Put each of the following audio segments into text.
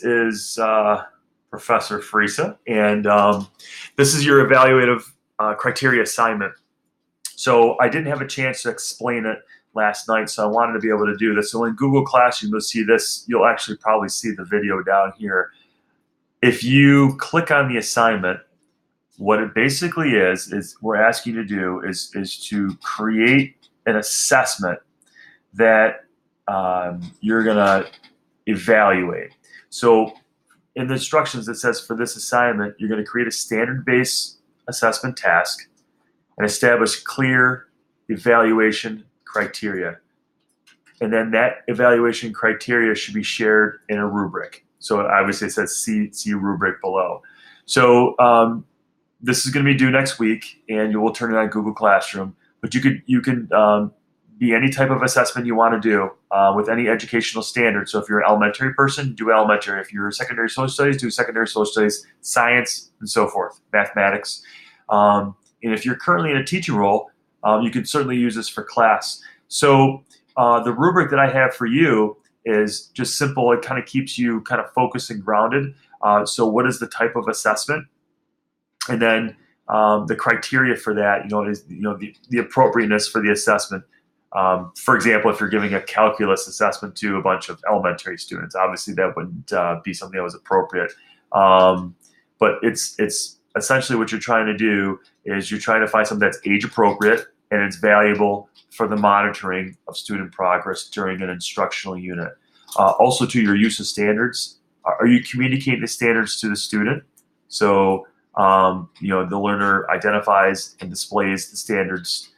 This is Professor Friesa, and this is your evaluative criteria assignment. So I didn't have a chance to explain it last night, so I wanted to be able to do this. So in Google Classroom, you'll see this. You'll actually probably see the video down here. If you click on the assignment, what it basically is we're asking you to do is to create an assessment that you're going to evaluate. So in the instructions, it says for this assignment, you're going to create a standard-based assessment task and establish clear evaluation criteria. And then that evaluation criteria should be shared in a rubric. So obviously it says see rubric below. So this is going to be due next week, and you will turn it on Google Classroom. But you can be any type of assessment you want to do with any educational standard. So if you're an elementary person, do elementary. If you're secondary social studies, do secondary social studies, science, and so forth, mathematics. And if you're currently in a teaching role, you can certainly use this for class. So the rubric that I have for you is just simple. It kind of keeps you kind of focused and grounded. So what is the type of assessment? And then the criteria for that, is the appropriateness for the assessment. For example, if you're giving a calculus assessment to a bunch of elementary students, obviously that wouldn't be something that was appropriate. But it's essentially what you're trying to do is you're trying to find something that's age appropriate and it's valuable for the monitoring of student progress during an instructional unit. Also, to your use of standards, are you communicating the standards to the student? So the learner identifies and displays the standards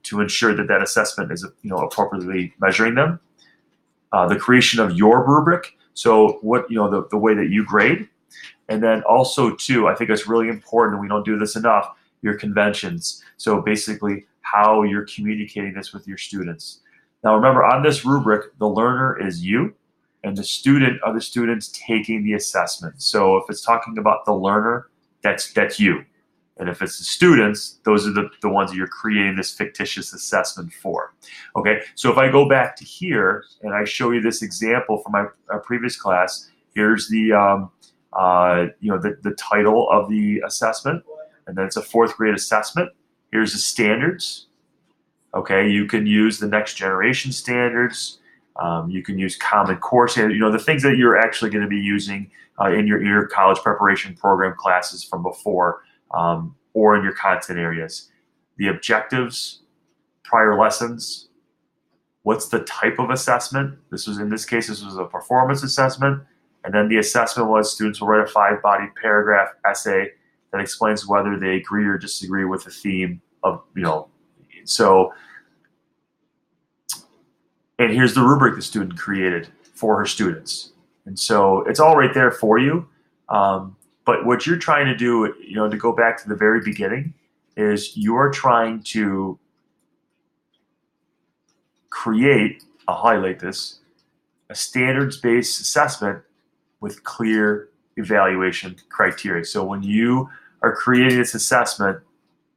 to ensure that that assessment is appropriately measuring them. The creation of your rubric, so what the way that you grade, and then also too, I think it's really important, and we don't do this enough, your conventions. So basically how you're communicating this with your students. Now remember, on this rubric, the learner is you, and the student are the students taking the assessment. So if it's talking about the learner, that's you. And if it's the students, those are the ones that you're creating this fictitious assessment for. Okay, so if I go back to here and I show you this example from our previous class, here's the the title of the assessment, and then it's a 4th grade assessment. Here's the standards. Okay, you can use the next generation standards. You can use Common Core standards. The things that you're actually going to be using in your college preparation program classes from before. Or in your content areas. The objectives, prior lessons, what's the type of assessment? In this case, this was a performance assessment. And then the assessment was students will write a 5-body paragraph essay that explains whether they agree or disagree with the theme of, so, and here's the rubric the student created for her students. And so it's all right there for you. But what you're trying to do, to go back to the very beginning, is you're trying to create, I'll highlight this, a standards-based assessment with clear evaluation criteria. So when you are creating this assessment,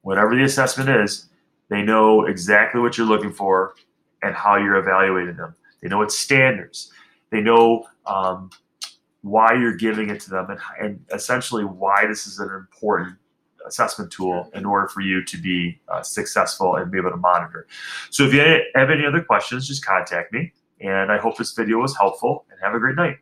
whatever the assessment is, they know exactly what you're looking for and how you're evaluating them. They know its standards. They know why you're giving it to them, and essentially why this is an important assessment tool in order for you to be successful and be able to monitor. So if you have any other questions, just contact me. And I hope this video was helpful, and have a great night.